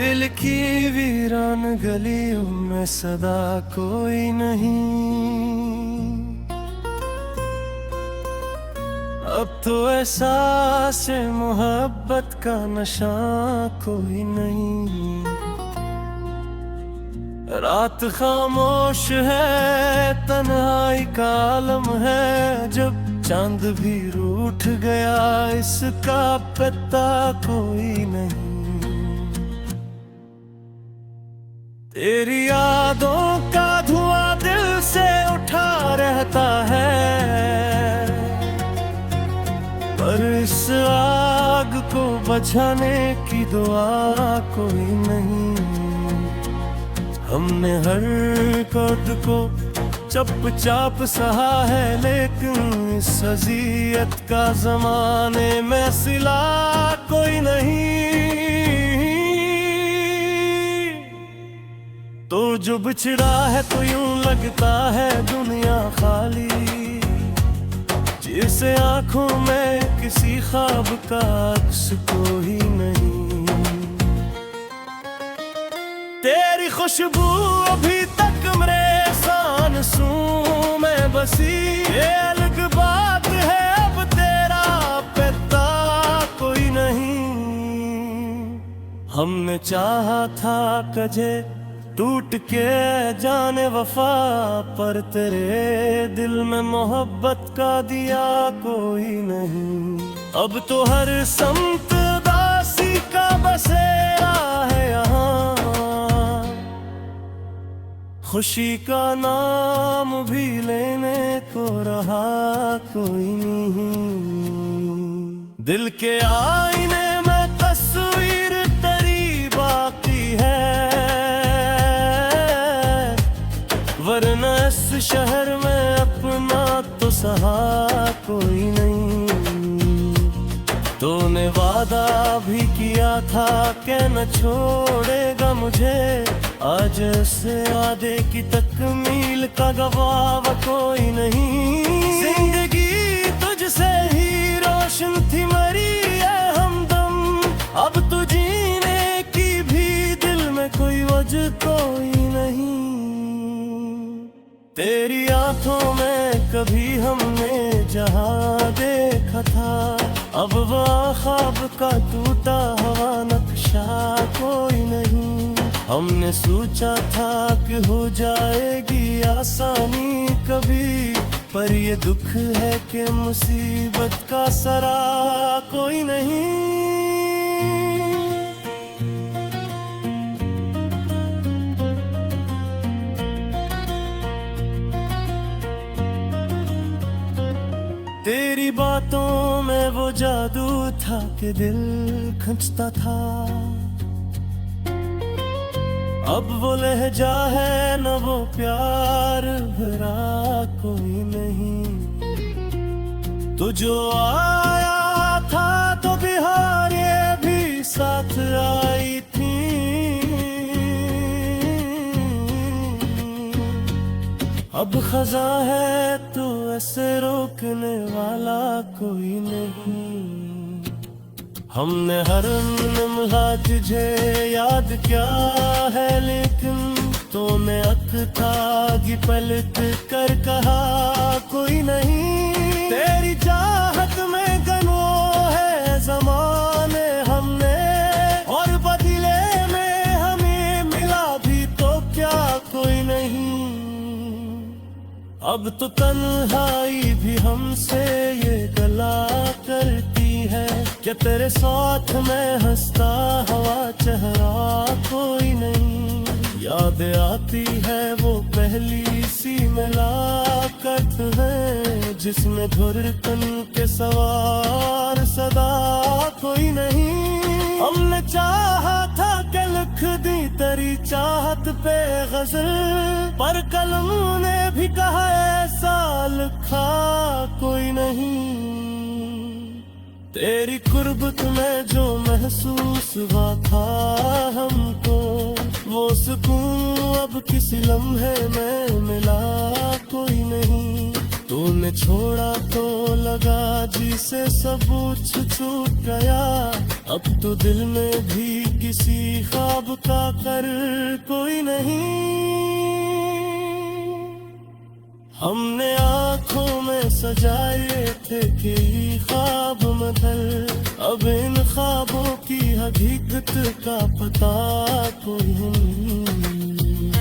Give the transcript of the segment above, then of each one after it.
दिल की वीरान गलियों में सदा कोई नहीं। अब तो एहसास मोहब्बत का नशा कोई नहीं। रात खामोश है, तन्हाई का आलम है। जब चांद भी रूठ गया, इसका पता कोई नहीं। तेरी यादों का धुआं दिल से उठा रहता है, पर इस आग को बुझाने की दुआ कोई नहीं। हमने हर कद को चुपचाप सहा है, लेकिन इस अज़ियत का ज़माने में सिला कोई नहीं। तो जो बिछड़ा है तो यूं लगता है दुनिया खाली, जिसे आंखों में किसी ख्वाब का अक्स कोई नहीं। तेरी खुशबू अभी तक मेरे सांसों में बसी, ये अलग बात है अब तेरा पता कोई नहीं। हमने चाहा था कजे टूट के जाने वफा, पर तेरे दिल में मोहब्बत का दिया कोई नहीं। अब तो हर समत दासी का बसेरा है यहाँ, खुशी का नाम भी लेने को रहा कोई नहीं। दिल के आईने में तस्वीर तेरी बाकी है, वरना इस शहर में अपना तो सहा कोई नहीं। तूने वादा भी किया था कि न छोड़ेगा मुझे, आज से वादे की तकमील का गवाह कोई नहीं। जिंदगी तुझसे ही रोशन थी, मरी है हमदम, अब तो जीने की भी दिल में कोई वजह कोई नहीं। तेरी आंखों में कभी हमने जहां देखा था, अब वह ख्वाब का टूटा हुआ नक्शा कोई नहीं। हमने सोचा था कि हो जाएगी आसानी कभी, पर ये दुख है कि मुसीबत का सरा कोई नहीं। तेरी बातों में वो जादू था कि दिल खींचता था, अब वो लहजा है न वो प्यार भरा कोई नहीं। तो जो आया था तो बिहार ये भी साथ आई थी, अब खजा है तो ऐसे रोकने वाला कोई नहीं। हमने हर लम्हा तुझे याद क्या है, लेकिन तूने अथागी पलट कर कहा कोई नहीं। तेरी चाहत में गनो है ज़माने हमने, और बदले में हमें मिला भी तो क्या कोई नहीं। अब तो तन्हाई भी हमसे ये गला करती है, कि तेरे साथ में हंसता हुआ चेहरा कोई नहीं। याद आती है वो पहली सी मुलाकात है, जिसमें धुरकन के सवार सदा कोई नहीं। हमने चाहा था कि लिख दी तेरी चाहत पे गजल, पर कलम ने भी कहा ऐसा लिखा कोई नहीं। तेरी कुर्बत में जो महसूस हुआ था हमको, वो सुकून अब किसी लम्हे में मिला कोई नहीं। तूने छोड़ा तो लगा जिसे सब छूट गया, अब तो दिल में भी किसी ख्वाब का कर कोई नहीं। हमने आँखों में सजाए थे कि ख्वाब मदल, अब इन ख्वाबों की हकीकत का पता कोई नहीं।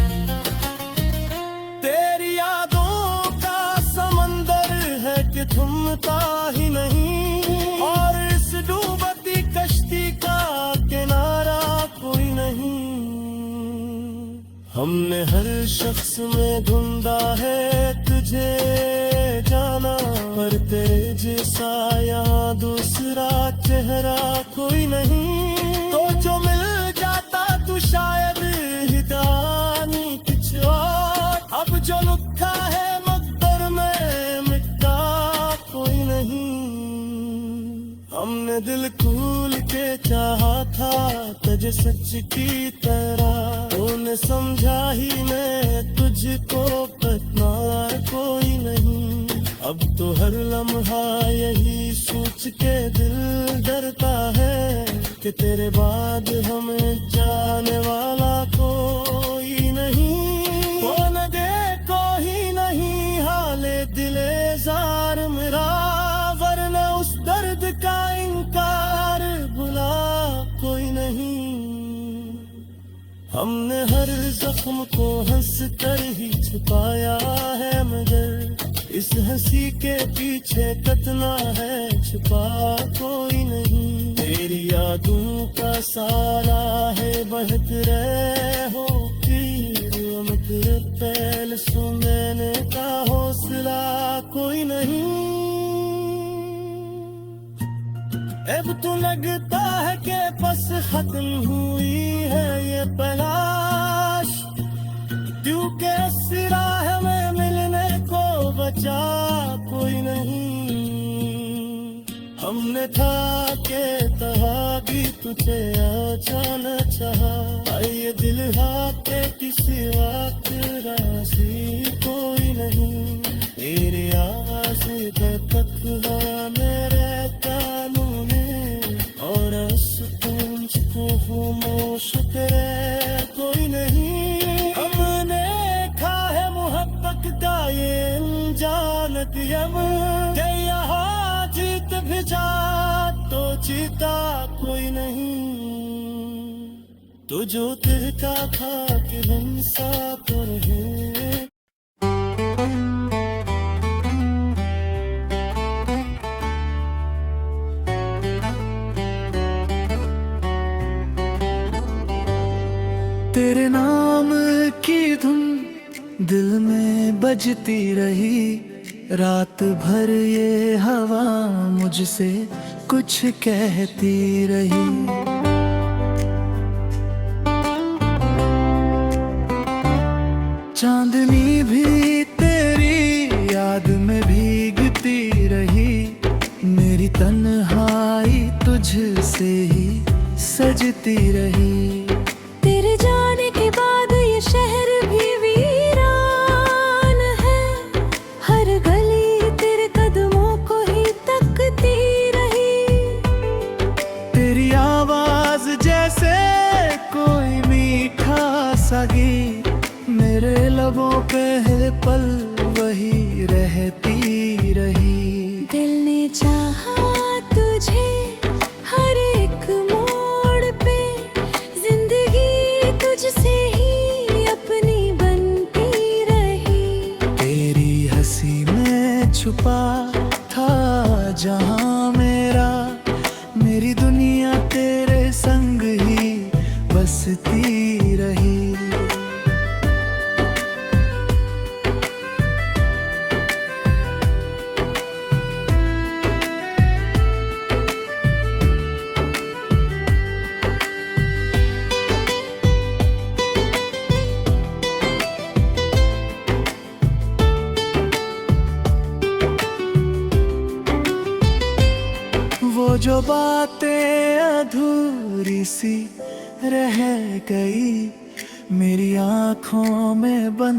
तेरी यादों का समंदर है कि थमता ही नहीं, और इस डूबती कश्ती का किनारा कोई नहीं। हमने हर शख्स में ढूंढा है तुझे जाना, पर तेरे जैसा यहाँ दूसरा चेहरा कोई नहीं। तो जो मिल जाता तू शायद हिदानी कुछ और, अब जो लिखा है मकदर में मिटता कोई नहीं। हमने दिल खोल के चाहा था तुझे सच की तरह, तूने समझा ही मैं तुझको पतनार कोई नहीं। अब तो हर लम्हा यही सोच के दिल डरता है कि तेरे बाद हमें जाने वाला कोई नहीं। कौन देखो ही नहीं हाले दिले जार मेरा, वरना उस दर्द का इनकार भुला कोई नहीं। हमने हर जख्म को हंस कर ही छुपाया है, मगर इस हंसी के पीछे कतना है छुपा कोई नहीं। तेरी यादों का सारा है बहत रहे हो तेरे पहल सुनने का हौसला कोई नहीं। अब तो लगता है कि बस खत्म हुई है ये तलाश, क्योंकि सिरा हमें मिलने को बचा कोई नहीं। हमने था के तहा भी तुझे अचानक चाहा, ये दिल हाथे किसी वक्त राजी कोई नहीं। तेरी आवाज़ तक मेरे कानों में, और तुझको खामोश करे कोई नहीं। हमने खा है मोहब्बत का ये जानत यम, के यहाँ जीत भी जा तो जीता कोई नहीं। तो जो तिरका था कि हम साथ रहे। तेरे नाम की धुन दिल में बजती रही, रात भर ये हवा मुझसे कुछ कहती रही। चांदनी भी तेरी याद में भीगती रही, मेरी तन्हाई तुझसे ही सजती रही। तेरे जाने के बाद ये शहर भी वीरान है, हर गली तेरे कदमों को ही तकती रही। तेरी आवाज जैसे कोई मीठा सा गीत, मेरे लबों पे है पल वही रहती रही। दिल ने चाहा तुझे हर एक मोड़ पे, जिंदगी तुझसे ही अपनी बनती रही। तेरी हंसी में छुपा था जहां मेरा, मेरी दुनिया तेरे संग ही बसती रही। वो जो बातें अधूरी सी रह गई, मेरी आँखों में बन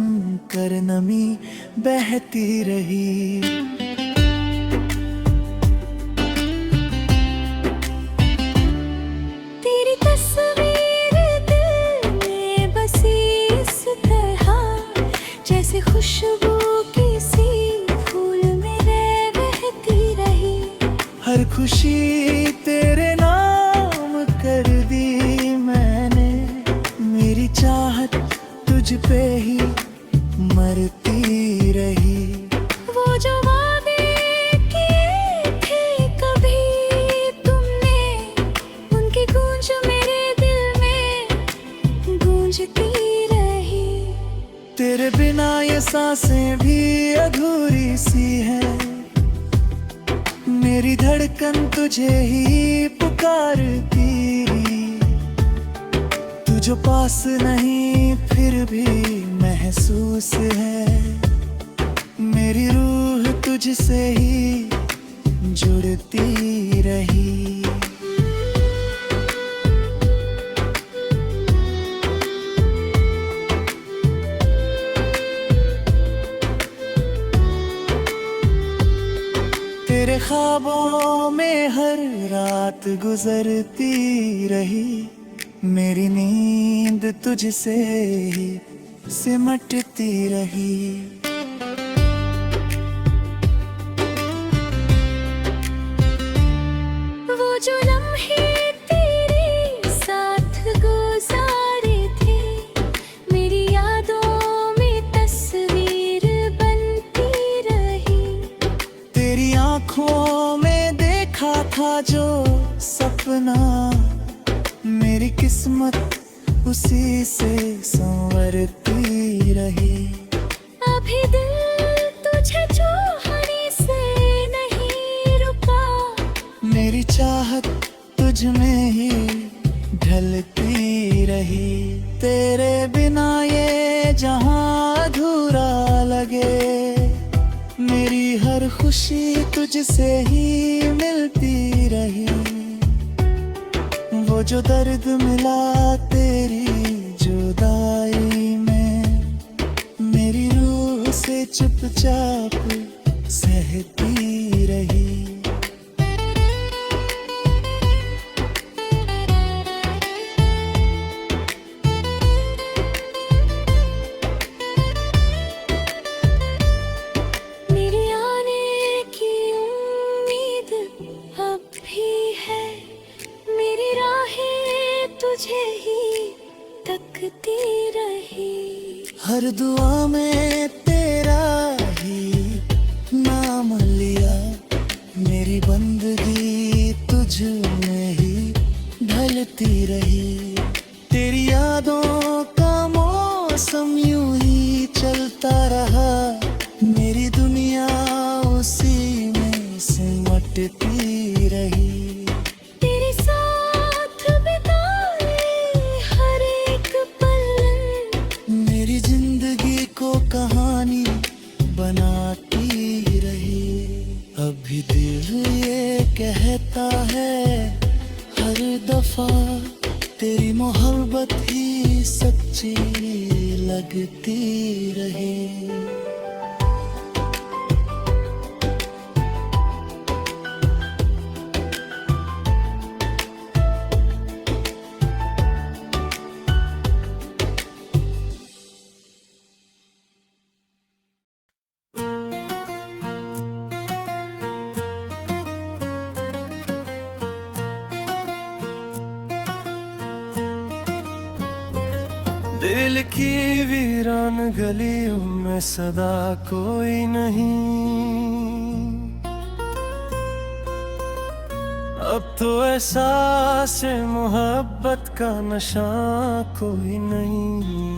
कर नमी बहती रही। जैसे खुशबू किसी फूल में बहती रही। हर खुशी तेरे नाम कर दी मैंने, मेरी चाहत तुझ पे ही मरती रही। वो जो वादे किए थे कभी तुमने, उनकी गूंज मेरे दिल में गूंजती रही। तेरे बिना ये सांसें भी अधूरी सी है, मेरी धड़कन तुझे ही पुकारती। तू जो पास नहीं फिर भी महसूस है, मेरी रूह तुझसे ही जुड़ती रही। तेरे ख्वाबों में हर रात गुजरती रही, मेरी नींद तुझसे ही सिमटती रही। वो जो लम्हे तेरे साथ गुजारे थे, मेरी यादों में तस्वीर बनती रही। तेरी आंखों में देखा था जो सपना, मेरी किस्मत उसी से संवरती रही। अभी दिल तुझे चाहने से नहीं रुका, मेरी चाहत तुझ में ही ढलती रही। तेरे बिना ये जहां अधूरा लगे, मेरी हर खुशी तुझसे ही मिलती रही। वो जो दर्द मिला तेरी जुदाई में, मेरी रूह से चुपचाप सहती रही। मेरी आने की उम्मीद अब भी है, मेरी राहें तुझे ही तकती रही। हर दुआ में तेरा ही नाम लिया, मेरी बंदगी तुझ में ही ढलती रही। तेरी यादों का मौसम यूं ही चलता रहा, मेरी दुनिया उसी में सिमटती रही। तेरे साथ बिताए हर एक पल मेरी जिंदगी को कहानी बनाती रही। अभी दिल ये कहता है हर दफा, तेरी मोहब्बत ही सच्ची लगती रही। दिल की वीरान गलियों में सदा कोई नहीं, अब तो एहसास मोहब्बत का नशा कोई नहीं।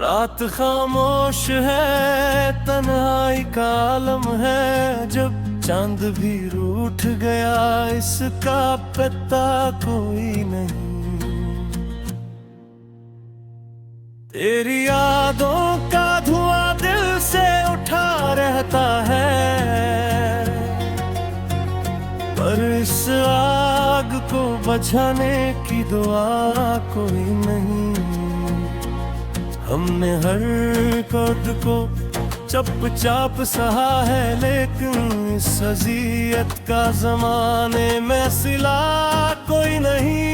रात खामोश है, तन्हाई का आलम है, जब चांद भी रूठ गया इसका पता कोई नहीं। तेरी यादों का धुआं दिल से उठा रहता है, पर इस आग को बुझाने की दुआ कोई नहीं। हमने हर कद को चप चाप सहा है, लेकिन इस अज़ियत का ज़माने में सिला कोई नहीं।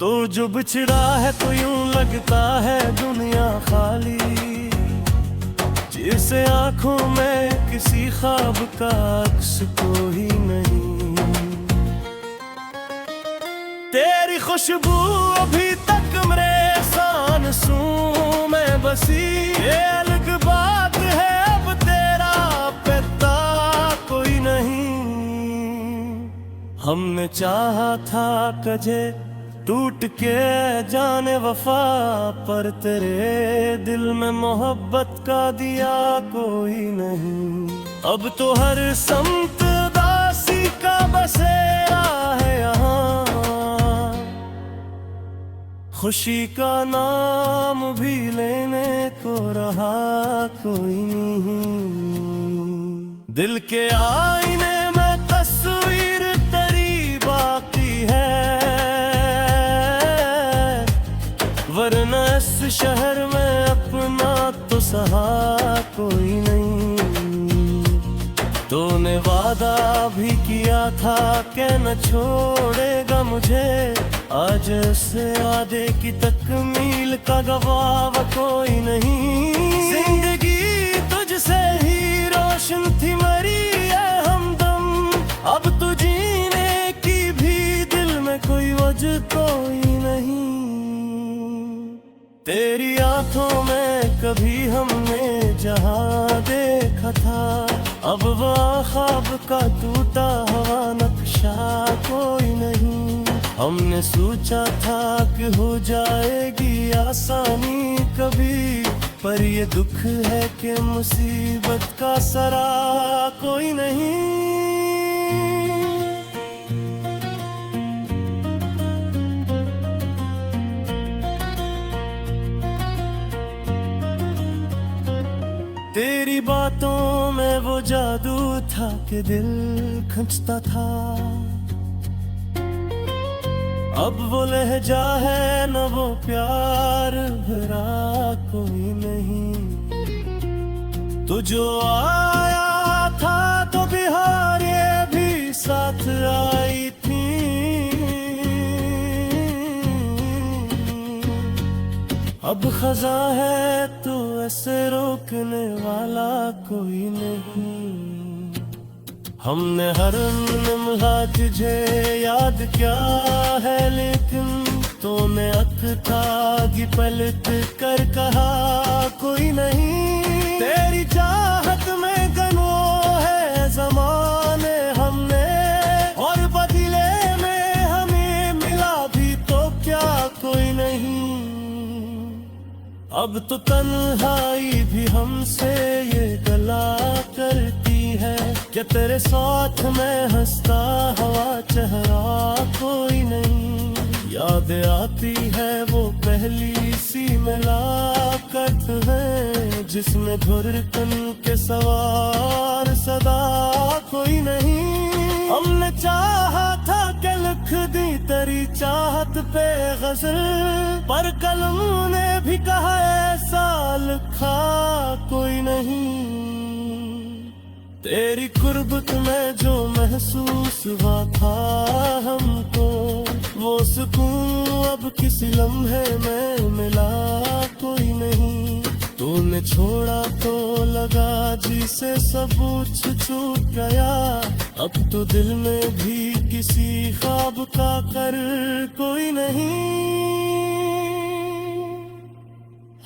तो जो बिछड़ा है तो यूं लगता है दुनिया खाली, जिसे आंखों में किसी ख्वाब का अक्स कोई नहीं। तेरी खुशबू अभी तक मेरे सांसों में बसी, ये अलग बात है अब तेरा पता कोई नहीं। हमने चाहा था कजे टूट के जाने वफा, पर तेरे दिल में मोहब्बत का दिया कोई नहीं। अब तो हर समत दासी का बसेरा है यहाँ, खुशी का नाम भी लेने को रहा कोई नहीं। दिल के आईने में तस्वीर तेरी बाकी है, वरना इस शहर में अपना तो सहा कोई नहीं। तूने वादा भी किया था कि न छोड़ेगा मुझे, आज से वादे की तकमील का गवाह कोई नहीं। जिंदगी तुझसे ही रोशन थी मरी है हमदम, अब तो जीने की भी दिल में कोई वजह कोई नहीं। तेरी आंखों में कभी हमने जहां देखा था, अब वह ख्वाब का टूटा हुआ नक्शा कोई नहीं। हमने सोचा था कि हो जाएगी आसानी कभी, पर ये दुख है कि मुसीबत का सरा कोई नहीं। तेरी बातों में वो जादू था कि दिल खंचता था, अब वो लहजा है न वो प्यार भरा कोई नहीं। तो जो आया था तो बिहार ये भी साथ आई थी, अब खजा है तो ऐसे रोकने वाला कोई नहीं। हमने हर लम्हा तुझे याद क्या है, लेकिन तूने अखतागी पलट कर कहा कोई नहीं। तेरी चाहत में गनो है जमाने हमने, और बदले में हमें मिला भी तो क्या कोई नहीं। अब तो तन्हाई भी हमसे ये गला करती है, कि तेरे साथ में हंसता हुआ चेहरा कोई नहीं। याद आती है वो पहली सी मुलाकात है, जिसमें धुरकन के सवार सदा कोई नहीं। हमने चाहा था कि लिख दी तेरी चाहत पे गजल, पर कलम ने भी कहा ऐसा लिखा कोई नहीं। तेरी कुर्बत में जो महसूस हुआ था हमको, वो सुकून अब किसी लम्हे में मिला कोई नहीं। तूने छोड़ा तो लगा जी से सब छूट गया, अब तो दिल में भी किसी ख्वाब का कर कोई नहीं।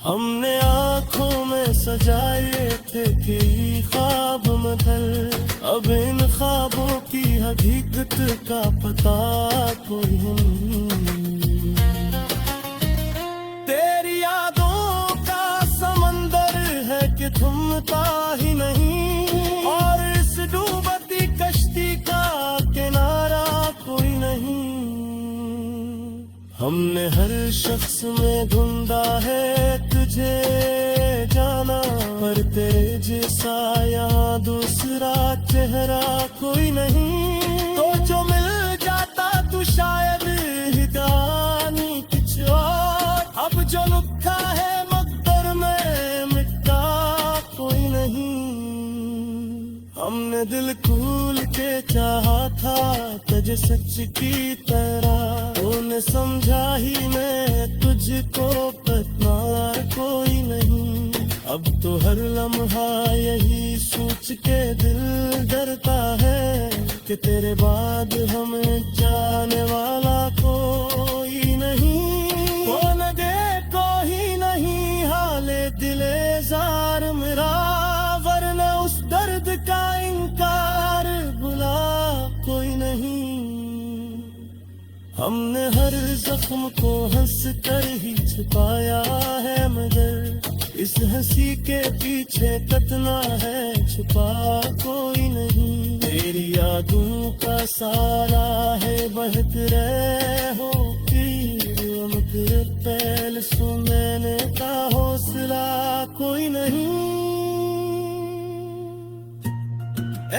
हमने आँखों में सजाए थे कि ख्वाब मगर, अब इन ख्वाबों की हकीकत का पता कोई नहीं। तेरी यादों का समंदर है कि थमता ही नहीं, और इस डूबती कश्ती का किनारा कोई नहीं। हमने हर शख्स में ढूंढा है तुझे जाना, पर तेरे जैसा यहाँ दूसरा चेहरा कोई नहीं। तो जो मिल जाता तू शायद ही कहानी कुछ और, अब जो लिखा है मकदर में मिटता कोई नहीं। हमने दिल खोल के चाहा था सजे सच की तरह, तूने समझा ही मैं तुझको पतनार कोई नहीं। अब तो हर लम्हा यही सोच के दिल डरता है कि तेरे बाद हमें जाने वाला कोई नहीं। कौन दे कोई नहीं हाले दिले जार मेरा, वरना उस दर्द का इनकार भुला कोई नहीं। हमने हर जख्म को हंस कर ही छुपाया है, मगर इस हंसी के पीछे कतना है छुपा कोई नहीं। तेरी यादों का सारा है बहत रहे हो कि पहले सो मैंने का हौसला कोई नहीं।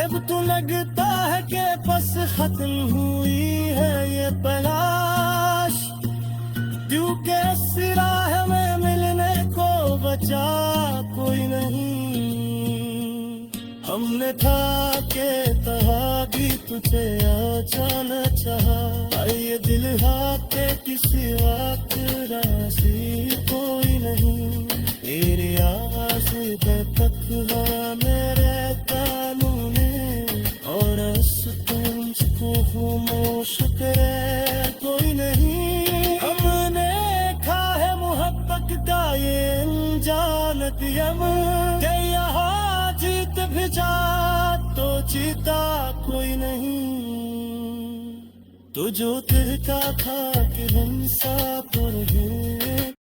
अब तो लगता है कि बस खत्म हुई है ये तलाश, क्योंकि सिरा है में मिलने को बचा कोई नहीं। हमने था के तहा भी तुझे अचानक चाहा, ये दिल हाथे किसी वक्त रासी कोई नहीं। तेरे आवाज़ पे तक मेरे कानों ने, और तुझको खामोश करे कोई नहीं। हमने खा है मोहब्बत का ये अनजानत यम, के यहाँ जीत भी जा तो जीता कोई नहीं। तो जो तिरका था कि हंसा तो